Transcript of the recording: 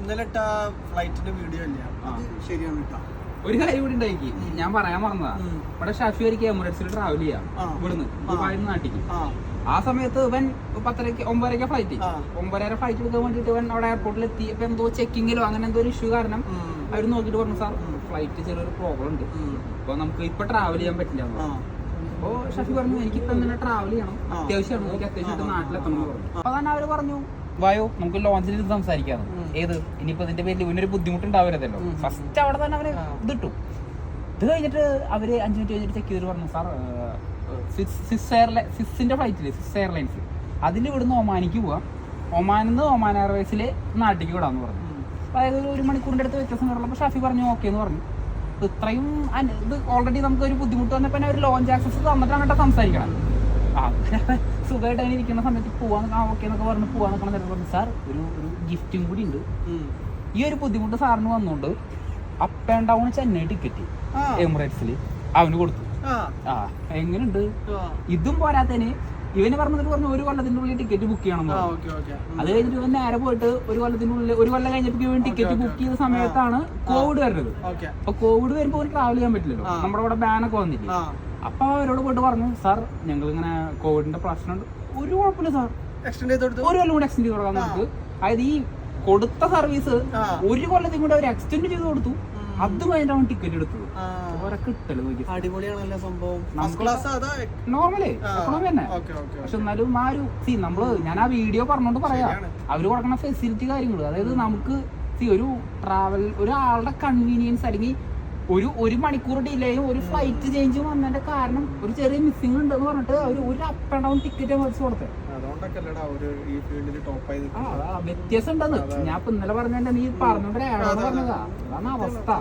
ഇന്നലെ ഫ്ലൈറ്റിന്റെ വീഡിയോ അല്ല ശരിയാണ് കേട്ടോ. ഒരു കാര്യം കൂടി ഉണ്ടാക്കി, ഞാൻ പറയാൻ മറന്നതാ. ഇവിടെ ഷാഫി വരിക്ക് എമിറേറ്റ്സിൽ ട്രാവൽ ചെയ്യാം ഇവിടുന്ന് ദുബായിൽ നിന്ന് നാട്ടിക്ക്. ആ സമയത്ത് ഇവൻ 9:30 ഫ്ലൈറ്റ് 9:30 ഫ്ലൈറ്റ് എടുക്കാൻ വേണ്ടിട്ട് ഇവൻ അവിടെ എയർപോർട്ടിൽ എത്തി. ഇപ്പൊ എന്തോ ചെക്കിങ്ങിലോ അങ്ങനെ എന്തോ ഒരു ഇഷ്യൂ കാരണം അവർ നോക്കിയിട്ട് പറഞ്ഞു, സാർ ഫ്ലൈറ്റ് ചെറിയൊരു പ്രോബ്ലം ഉണ്ട്, അപ്പൊ നമുക്ക് ഇപ്പൊ ട്രാവൽ ചെയ്യാൻ പറ്റില്ല. അപ്പൊ ഷാഫി പറഞ്ഞു, എനിക്കിപ്പോ എന്തിനാ ട്രാവൽ ചെയ്യണം, അത്യാവശ്യമാണ്, എനിക്ക് അത്യാവശ്യമായിട്ട് നാട്ടിലെത്തണം എന്ന് പറഞ്ഞു. അപ്പൊ തന്നെ അവര് പറഞ്ഞു, വായോ നമുക്ക് ലോഞ്ചിൽ ഇത് സംസാരിക്കാന്ന്. ഏത് ഇനിയിപ്പോ ഇതിന്റെ പേരിൽ ഇവനൊരു ബുദ്ധിമുട്ടുണ്ടാവരുതല്ലോ. ഫസ്റ്റ് അവിടെ തന്നെ അവര് ഇതിട്ടു. ഇത് കഴിഞ്ഞിട്ട് അവര് 5 മിനിറ്റ് കഴിഞ്ഞിട്ട് ചെക്ക് ചെയ്തിട്ട് പറഞ്ഞു, സാർ സിസിന്റെ ഫ്ലൈറ്റില് സിസ് എയർലൈൻസ് അതിൽ ഇവിടുന്ന് ഒമാനിക്ക് പോവാം, ഒമാനിൽ നിന്ന് ഒമാൻ എയർവേസില് നാട്ടിലേക്ക് വിടാന്ന് പറഞ്ഞു. അതായത് 1 മണിക്കൂറിന്റെ അടുത്ത് വ്യത്യാസം പറഞ്ഞപ്പോൾ ഷാഫി പറഞ്ഞു ഓക്കെ എന്ന് പറഞ്ഞു. ഇത്രയും ഇത് ഓൾറെഡി നമുക്ക് ഒരു ബുദ്ധിമുട്ട് വന്നപ്പോ ഒരു ലോഞ്ച് ആക്സസ് തന്നിട്ട് അങ്ങോട്ട് സംസാരിക്കണം. സുഖമായിട്ട് അതിന് ഇരിക്കുന്ന സമയത്ത് പോവാൻ ഓക്കെ എന്നൊക്കെ പറഞ്ഞ് പോവാൻ നിൽക്കണ നേരത്തെ പറഞ്ഞു, സാർ ഒരു ഗിഫ്റ്റും കൂടി ഉണ്ട്. ഈ ഒരു ബുദ്ധിമുട്ട് സാറിന് വന്നുകൊണ്ട് up and down Chennai ticket എമിറേറ്റ്സില് അവന് കൊടുത്തു. എങ്ങനെയുണ്ട്? ഇതും പോരാത്തതിന് ഇവന് പറഞ്ഞിട്ട് പറഞ്ഞു 1 കൊല്ലത്തിന്റെ ഉള്ളിൽ ടിക്കറ്റ് ബുക്ക് ചെയ്യണം. അത് കഴിഞ്ഞിട്ട് ഇവൻ നേരെ പോയിട്ട് 1 കൊല്ലത്തിന്റെ ഉള്ളിൽ 1 കൊല്ലം കഴിഞ്ഞപ്പോൾ ഇവൻ ടിക്കറ്റ് ബുക്ക് ചെയ്ത സമയത്താണ് കോവിഡ് വരുന്നത്. അപ്പൊ കോവിഡ് വരുമ്പോൾ ട്രാവൽ ചെയ്യാൻ പറ്റില്ലല്ലോ, നമ്മുടെ ഇവിടെ ബാനൊക്കെ വന്നില്ല. അപ്പൊ അവരോട് പോയിട്ട് പറഞ്ഞു, സാർ ഞങ്ങൾ ഇങ്ങനെ കോവിഡിന്റെ പ്രശ്നമുണ്ട്, ഒരു കുഴപ്പമില്ല സാർ, 1 കൊല്ലം കൂടെ എക്സ്റ്റെൻഡ് ചെയ്ത് കൊടുക്കാൻ നമുക്ക്. അതായത് ഈ കൊടുത്ത സർവീസ് 1 കൊല്ലത്തിൽ കൂടെ അവർ എക്സ്റ്റെൻഡ് ചെയ്ത് കൊടുത്തു. അതും കഴിഞ്ഞിട്ടാണ് ടിക്കറ്റ് എടുത്തത്. അടിപൊളിയാണല്ലോ സംഭവം. നോർമലി എക്കണോമി തന്നെ. പക്ഷെ എന്നാലും ആ ഒരു ഞാൻ ആ വീഡിയോ പറഞ്ഞോണ്ട് പറയാം, അവര് കൊടുക്കുന്ന ഫെസിലിറ്റി കാര്യങ്ങൾ, അതായത് നമുക്ക് ഒരു ട്രാവൽ ഒരാളുടെ കൺവീനിയൻസ് അല്ലെങ്കിൽ 1 മണിക്കൂർ ഡിലേയും ഒരു ഫ്ലൈറ്റ് ചേഞ്ചും വന്നതിന്റെ കാരണം ഒരു ചെറിയ മിസ്സിംഗ് ഉണ്ടെന്ന് പറഞ്ഞിട്ട് അവർ ഒരു അപ്പ് ആൻഡ് ഡൗൺ ടിക്കറ്റ് മേടിച്ചു കൊടുത്തത്. വ്യത്യാസം ഉണ്ടെന്ന് ഞാൻ ഇപ്പൊ ഇന്നലെ പറഞ്ഞ നീ പറഞ്ഞോണ്ട് പറഞ്ഞതാ. അതാണ് അവസ്ഥ.